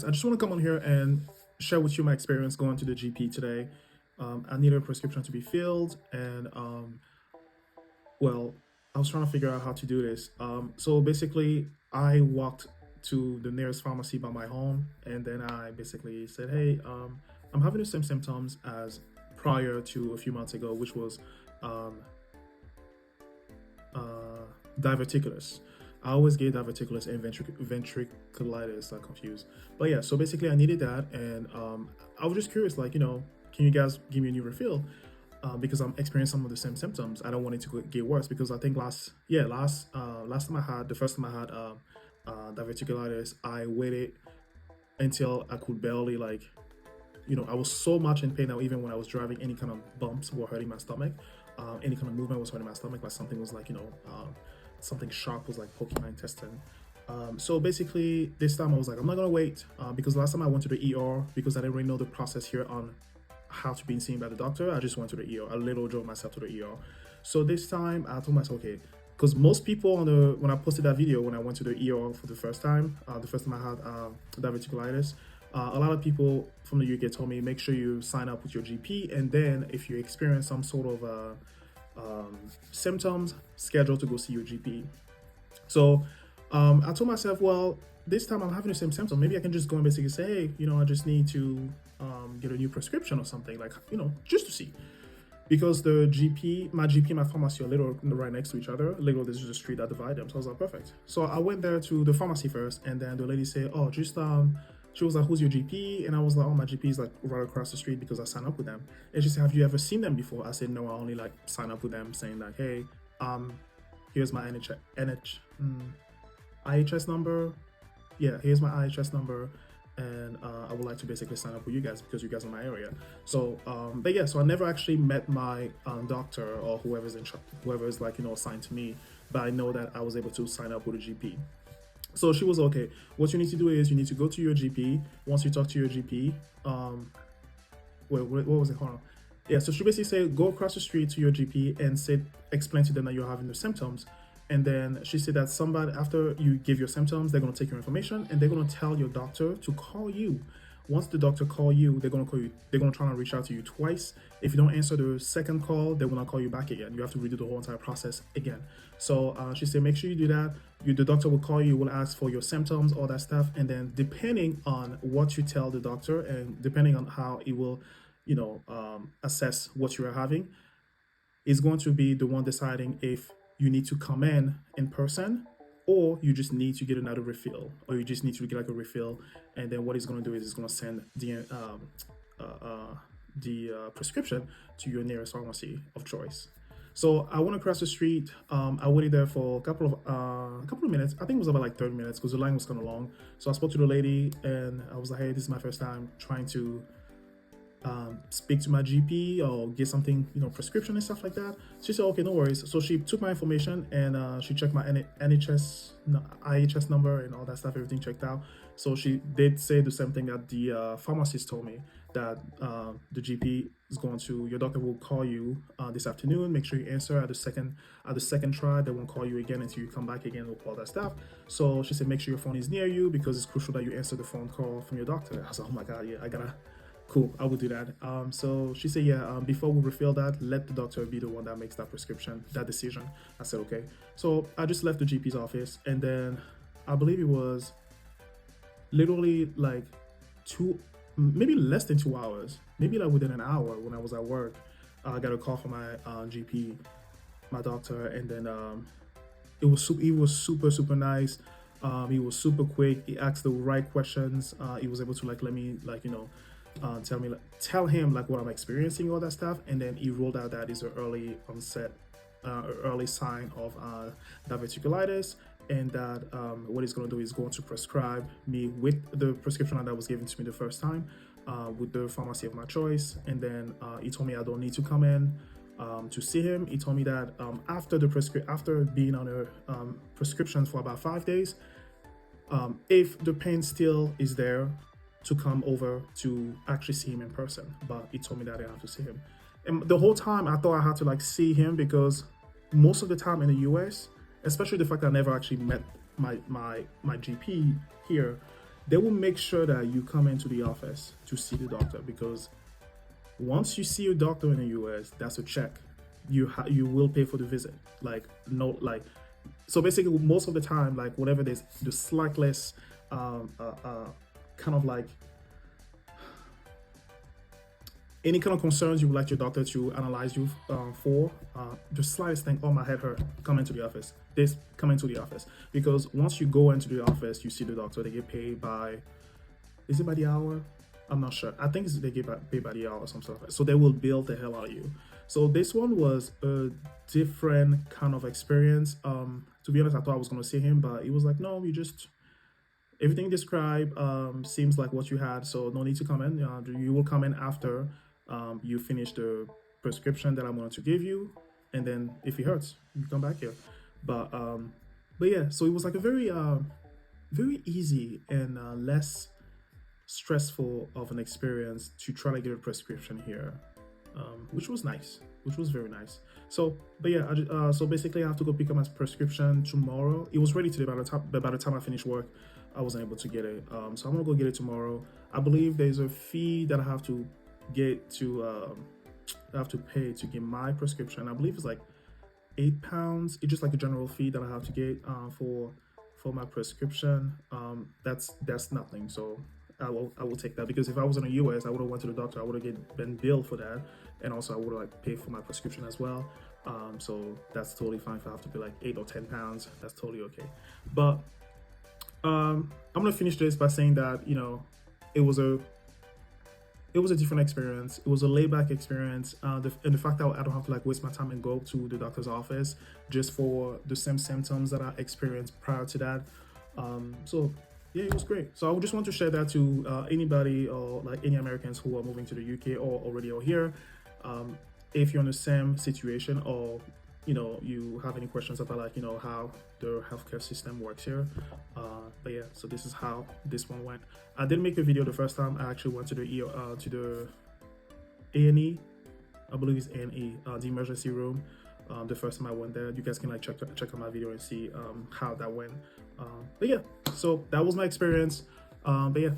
I just want to come on here and share with you my experience going to the GP today. I needed a prescription to be filled, and well, I was trying to figure out how to do this. So basically, I walked to the nearest pharmacy by my home, and then I basically said, "Hey, I'm having the same symptoms as prior to a few months ago, which was um, diverticulous. I always get diverticulous and ventriculitis. I'm confused, but yeah. So basically, I needed that, and I was just curious, like, can you guys give me a new refill? Because I'm experiencing some of the same symptoms. I don't want it to get worse because I think last time I had the first time I had diverticulitis, I waited until I could barely I was so much in pain that even when I was driving, any kind of bumps were hurting my stomach. Any kind of movement was hurting my stomach, like something was something sharp was like poking my intestine. So basically, this time I was like, I'm not gonna wait because last time I went to the ER because I didn't really know the process here on how to be seen by the doctor. I just went to the ER. I literally drove myself to the ER. So this time I told myself, okay, because most people when I posted that video when I went to the ER for the first time I had diverticulitis, a lot of people from the UK told me make sure you sign up with your GP, and then if you experience some sort of symptoms, schedule to go see your GP. So I told myself, well, this time I'm having the same symptom. Maybe I can just go and basically say, hey, I just need to get a new prescription or something, like, just to see. Because my GP and my pharmacy are literally right next to each other. Literally, there's just a street that divide them. So I was like, perfect. So I went there to the pharmacy first, and then the lady said, oh, she was like, who's your GP? And I was like, oh, my GP is like right across the street because I signed up with them. And she said, have you ever seen them before? I said, no, I only like sign up with them saying like, hey, here's my IHS number. Yeah, here's my IHS number, and I would like to basically sign up with you guys because you guys are in my area. So, but yeah, so I never actually met my doctor or whoever's assigned to me, but I know that I was able to sign up with a GP. So she was okay. What you need to do is you need to go to your GP. Once you talk to your GP, what was it? Hold on. Yeah, so she basically said go across the street to your GP and explain to them that you're having the symptoms. And then she said that somebody, after you give your symptoms, they're going to take your information and they're going to tell your doctor to call you. Once the doctor call you, they're going to call you. They're going to try to reach out to you twice. If you don't answer the second call, they will not call you back again. You have to redo the whole entire process again. So she said, make sure you do that. The doctor will call you, will ask for your symptoms, all that stuff. And then depending on what you tell the doctor and depending on how it will, assess what you are having, is going to be the one deciding if you need to come in person, or you just need to get another refill, or you just need to get like a refill. And then what he's going to do is he's going to send the prescription to your nearest pharmacy of choice. So I went across the street. I waited there for a couple of minutes. I think it was about like 30 minutes because the line was kind of long. So I spoke to the lady and I was like, hey, this is my first time trying to speak to my GP or get something, prescription and stuff like that. She said, okay, no worries. So she took my information and she checked my IHS number and all that stuff, everything checked out. So she did say the same thing that the pharmacist told me, that the GP is your doctor will call you this afternoon. Make sure you answer at the second try. They won't call you again until you come back again with all that stuff. So she said, make sure your phone is near you because it's crucial that you answer the phone call from your doctor. I was like, oh my God, yeah, cool, I will do that. So she said, yeah, before we refill that, let the doctor be the one that makes that decision. I said, okay. So I just left the GP's office, and then I believe it was literally like maybe less than 2 hours, maybe like within an hour when I was at work, I got a call from my GP, my doctor, and then it was super nice. He was super quick. He asked the right questions. He was able to let me tell him like what I'm experiencing, all that stuff, and then he ruled out that is an early onset, early sign of diverticulitis, and that what he's going to do is going to prescribe me with the prescription that was given to me the first time with the pharmacy of my choice. And then he told me I don't need to come in to see him. He told me that after being on a prescription for about 5 days, if the pain still is there, to come over to actually see him in person. But he told me that I didn't have to see him. And the whole time I thought I had to like see him because most of the time in the US, especially the fact that I never actually met my GP here, they will make sure that you come into the office to see the doctor, because once you see a doctor in the US, that's a check. You will pay for the visit. Like no like so basically most of the time, like whatever there's the slightest kind of like any kind of concerns you would like your doctor to analyze you for, the slightest thing, oh my head hurt, come into the office. This come into the office, because once you go into the office, you see the doctor. They get paid by, is it by the hour? I'm not sure. I think they get paid by the hour or some stuff. So they will bill the hell out of you. So this one was a different kind of experience. To be honest, I thought I was gonna see him, but he was like, no, you just everything described seems like what you had, so no need to come in. You will come in after you finish the prescription that I'm going to give you, and then if it hurts, you come back here. But yeah, so it was like a very easy and less stressful of an experience to try to get a prescription here, which was nice, which was very nice. So, but yeah, so basically, I have to go pick up my prescription tomorrow. It was ready today. By the time I finished work, I wasn't able to get it. So I'm gonna go get it tomorrow. I believe there's a fee that I have to get to. I have to pay to get my prescription. I believe it's like £8. It's just like a general fee that I have to get for my prescription. That's nothing. So I will take that, because if I was in the US, I would have went to the doctor. I would have been billed for that, and also I would have like paid for my prescription as well. So that's totally fine. If I have to pay like £8 or £10, that's totally okay. But I'm gonna finish this by saying that it was a different experience. It was a laid back experience. And the fact that I don't have to like waste my time and go to the doctor's office just for the same symptoms that I experienced prior to that. So yeah, it was great. So I just want to share that to anybody, or like any Americans who are moving to the UK or already are here. If you're in the same situation, or you have any questions about like how the healthcare system works here, but yeah, so this is how this one went. I didn't make a video the first time. I actually went to the A&E. I believe it's A&E, the emergency room. The first time I went there. You guys can like check out my video and see how that went. But yeah, so that was my experience. But yeah.